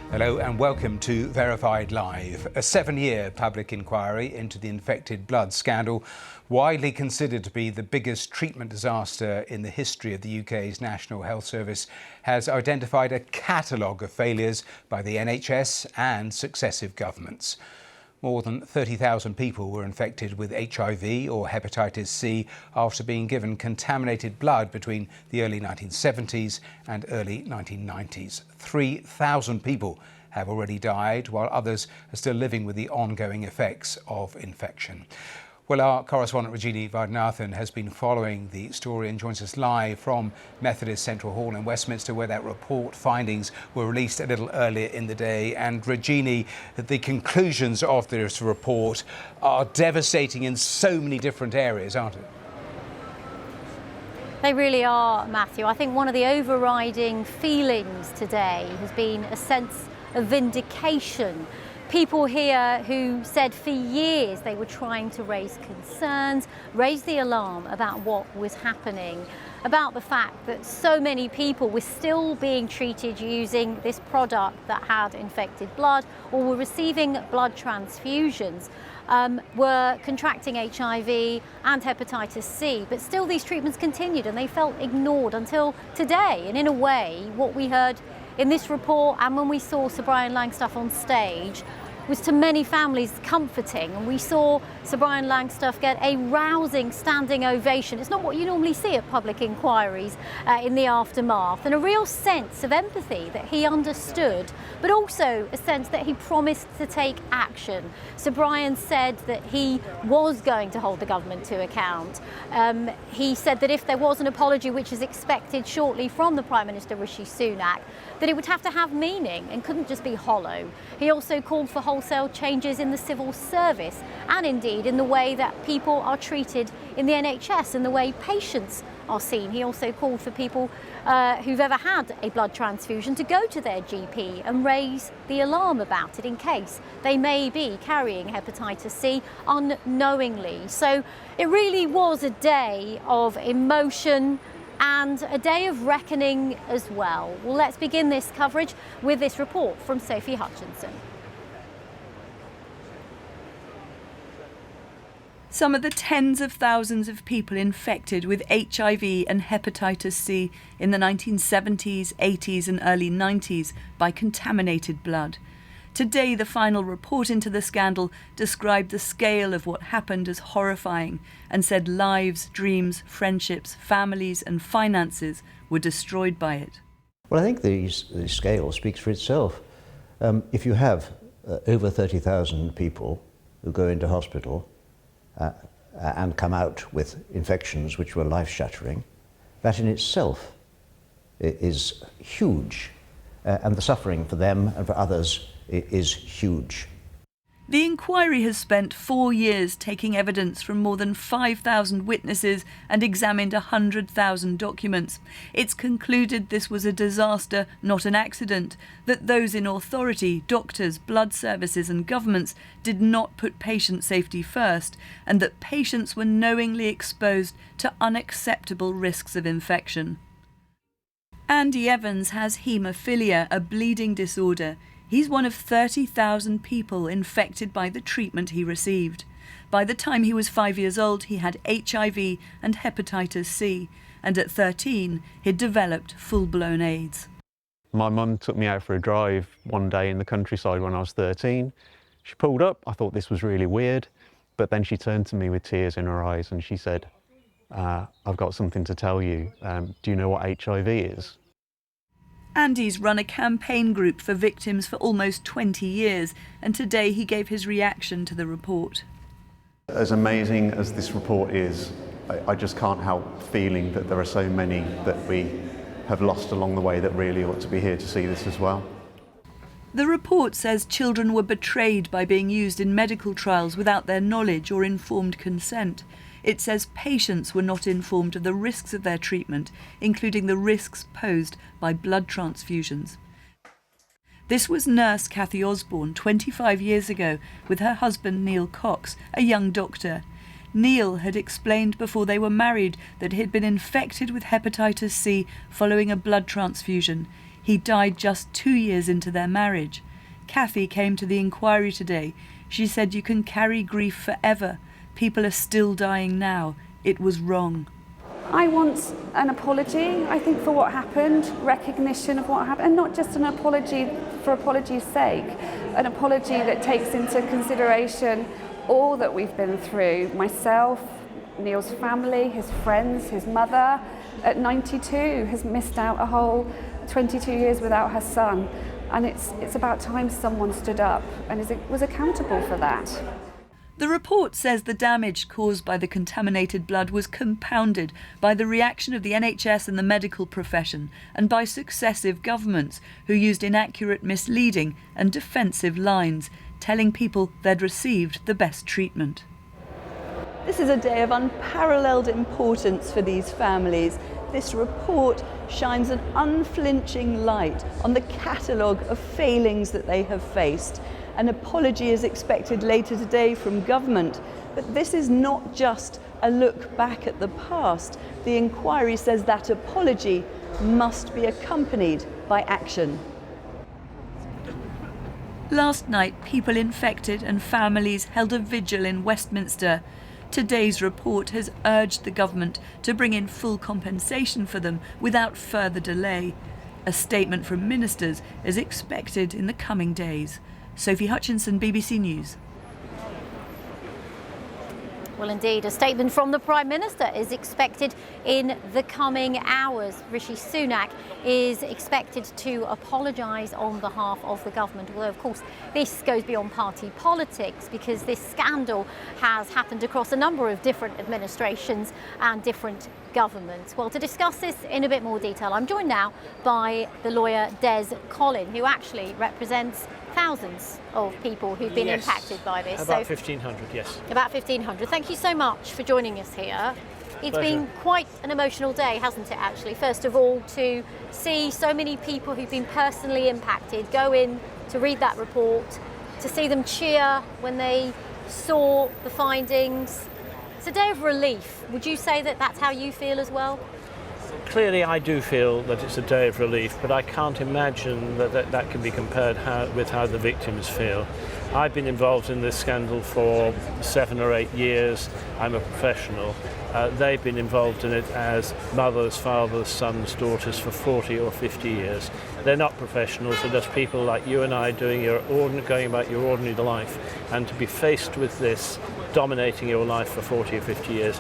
Hello and welcome to Verified Live. A 7-year public inquiry into the infected blood scandal, widely considered to be the biggest treatment disaster in the history of the UK's National Health Service, has identified a catalogue of failures by the NHS and successive governments. More than 30,000 people were infected with HIV or hepatitis C after being given contaminated blood between the early 1970s and early 1990s. 3,000 people have already died, while others are still living with the ongoing effects of infection. Well, our correspondent Regina Vaidyanathan has been following the story and joins us live from Methodist Central Hall in Westminster, where that report findings were released a little earlier in the day. And Regina, the conclusions of this report are devastating in so many different areas, aren't they? They really are, Matthew. I think one of the overriding feelings today has been a sense of vindication. People here who said for years they were trying to raise concerns, raise the alarm about what was happening, about the fact that so many people were still being treated using this product that had infected blood or were receiving blood transfusions, were contracting HIV and hepatitis C, but still these treatments continued and they felt ignored until today. And in a way, what we heard in this report and when we saw Sir Brian Langstaff on stage was to many families comforting, and we saw Sir Brian Langstaff get a rousing standing ovation. It's not what you normally see at public inquiries in the aftermath, and a real sense of empathy that he understood, but also a sense that he promised to take action. Sir Brian said that he was going to hold the government to account. He said that if there was an apology, which is expected shortly from the Prime Minister Rishi Sunak, that it would have to have meaning and couldn't just be hollow. He also called for wholesale changes in the civil service and indeed in the way that people are treated in the NHS and the way patients are seen. He also called for people who've ever had a blood transfusion to go to their GP and raise the alarm about it in case they may be carrying hepatitis C unknowingly. So it really was a day of emotion and a day of reckoning as well. Well, let's begin this coverage with this report from Sophie Hutchinson. Some of the tens of thousands of people infected with HIV and hepatitis C in the 1970s, 80s and early 90s by contaminated blood. Today, the final report into the scandal described the scale of what happened as horrifying and said lives, dreams, friendships, families and finances were destroyed by it. Well, I think the scale speaks for itself. If you have over 30,000 people who go into hospital and come out with infections which were life-shattering, that in itself is huge, and the suffering for them and for others is huge. The inquiry has spent 4 years taking evidence from more than 5,000 witnesses and examined 100,000 documents. It's concluded this was a disaster, not an accident, that those in authority, doctors, blood services and governments did not put patient safety first, and that patients were knowingly exposed to unacceptable risks of infection. Andy Evans has haemophilia, a bleeding disorder. He's one of 30,000 people infected by the treatment he received. By the time he was 5 years old, he had HIV and hepatitis C, and at 13, he'd developed full-blown AIDS. My mum took me out for a drive one day in the countryside when I was 13. She pulled up, I thought this was really weird, but then she turned to me with tears in her eyes and she said, I've got something to tell you. Do you know what HIV is? Andy's run a campaign group for victims for almost 20 years, and today he gave his reaction to the report. As amazing as this report is, I just can't help feeling that there are so many that we have lost along the way that really ought to be here to see this as well. The report says children were betrayed by being used in medical trials without their knowledge or informed consent. It says patients were not informed of the risks of their treatment, including the risks posed by blood transfusions. This was nurse Cathy Osborne 25 years ago with her husband Neil Cox, a young doctor. Neil had explained before they were married that he'd been infected with hepatitis C following a blood transfusion. He died just 2 years into their marriage. Kathy came to the inquiry today. She said, "You can carry grief forever. People are still dying now. It was wrong." I want an apology, I think, for what happened, recognition of what happened, and not just an apology for apology's sake, an apology that takes into consideration all that we've been through, myself, Neil's family, his friends, his mother, at 92, has missed out a whole 22 years without her son. And it's about time someone stood up and was accountable for that. The report says the damage caused by the contaminated blood was compounded by the reaction of the NHS and the medical profession, and by successive governments who used inaccurate, misleading and defensive lines, telling people they'd received the best treatment. This is a day of unparalleled importance for these families. This report shines an unflinching light on the catalogue of failings that they have faced. An apology is expected later today from government, but this is not just a look back at the past. The inquiry says that apology must be accompanied by action. Last night, people infected and families held a vigil in Westminster. Today's report has urged the government to bring in full compensation for them without further delay. A statement from ministers is expected in the coming days. Sophie Hutchinson, BBC News. Well, indeed, a statement from the Prime Minister is expected in the coming hours. Rishi Sunak is expected to apologise on behalf of the government, although, of course, this goes beyond party politics because this scandal has happened across a number of different administrations and different governments. Well, to discuss this in a bit more detail, I'm joined now by the lawyer Des Collin, who actually represents thousands of people who've been impacted by this. About 1,500, yes. About 1,500. Thank you so much for joining us here. It's been quite an emotional day, hasn't it, actually? First of all, to see so many people who've been personally impacted go in to read that report, to see them cheer when they saw the findings. It's a day of relief. Would you say that that's how you feel as well? Clearly, I do feel that it's a day of relief, but I can't imagine that can be compared with how the victims feel. I've been involved in this scandal for 7 or 8 years. I'm a professional. They've been involved in it as mothers, fathers, sons, daughters for 40 or 50 years. They're not professionals, they're just people like you and I going about your ordinary life. And to be faced with this dominating your life for 40 or 50 years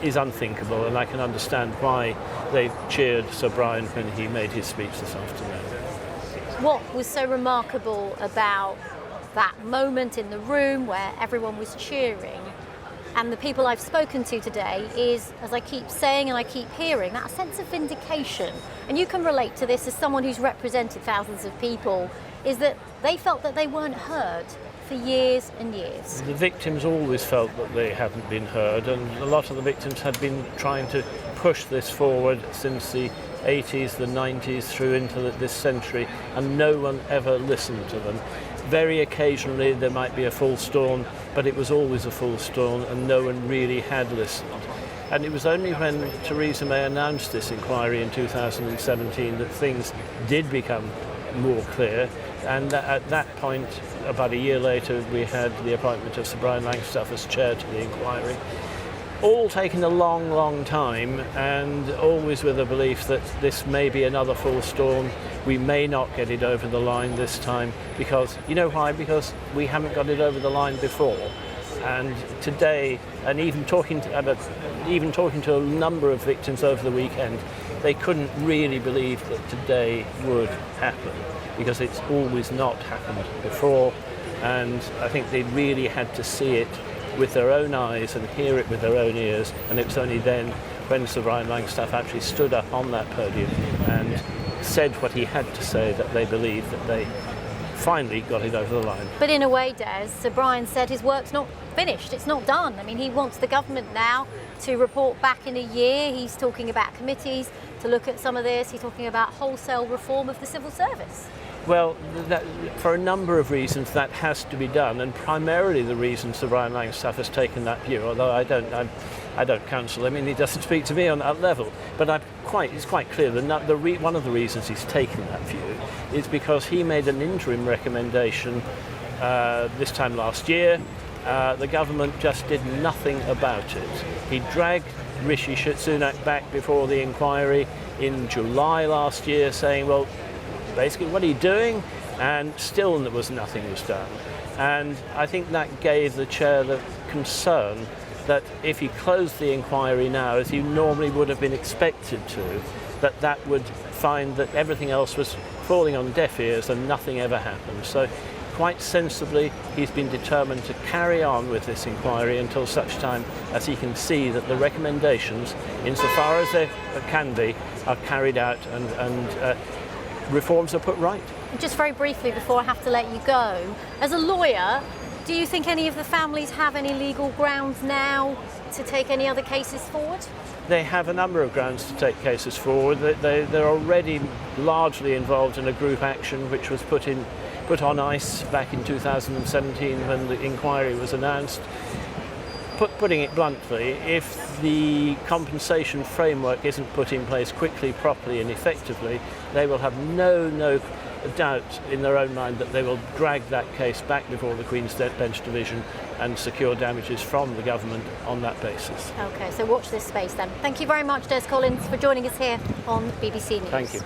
is unthinkable, and I can understand why they cheered Sir Brian when he made his speech this afternoon. What was so remarkable about that moment in the room where everyone was cheering, and the people I've spoken to today, is, as I keep saying and I keep hearing, that sense of vindication. And you can relate to this as someone who's represented thousands of people, is that they felt that they weren't heard for years and years. The victims always felt that they hadn't been heard, and a lot of the victims had been trying to push this forward since the 80s, the 90s, through into this century, and no one ever listened to them. Very occasionally there might be a full storm, but it was always a full storm and no one really had listened. And it was only when Theresa May announced this inquiry in 2017 that things did become more clear. And at that point, about a year later, we had the appointment of Sir Brian Langstaff as chair to the inquiry. All taking a long, long time, and always with a belief that this may be another full storm. We may not get it over the line this time, because, you know why? Because we haven't got it over the line before. And today, and even talking to a number of victims over the weekend, they couldn't really believe that today would happen, because it's always not happened before. And I think they really had to see it with their own eyes and hear it with their own ears. And it was only then, when Sir Brian Langstaff actually stood up on that podium and said what he had to say, that they believed that they finally got it over the line. But in a way, Des, Sir Brian said his work's not finished, it's not done. I mean, he wants the government now to report back in a year. He's talking about committees to look at some of this. He's talking about wholesale reform of the civil service. Well, for a number of reasons that has to be done, and primarily the reason Sir Brian Langstaff has taken that view, although I don't counsel him, and he doesn't speak to me on that level. But it's quite clear that one of the reasons he's taken that view is because he made an interim recommendation this time last year. The government just did nothing about it. He dragged Rishi Sunak back before the inquiry in July last year, saying, well, basically, what are you doing? And still nothing was done. And I think that gave the chair the concern that if he closed the inquiry now, as he normally would have been expected to, that would find that everything else was falling on deaf ears and nothing ever happened. So quite sensibly, he's been determined to carry on with this inquiry until such time as he can see that the recommendations, insofar as they can be, are carried out and reforms are put right. Just very briefly before I have to let you go, as a lawyer, do you think any of the families have any legal grounds now to take any other cases forward? They have a number of grounds to take cases forward. They're already largely involved in a group action which was put on ice back in 2017 when the inquiry was announced. Putting it bluntly, if the compensation framework isn't put in place quickly, properly and effectively, they will have no doubt in their own mind that they will drag that case back before the Queen's Bench Division and secure damages from the government on that basis. OK, so watch this space then. Thank you very much, Des Collins, for joining us here on BBC News. Thank you.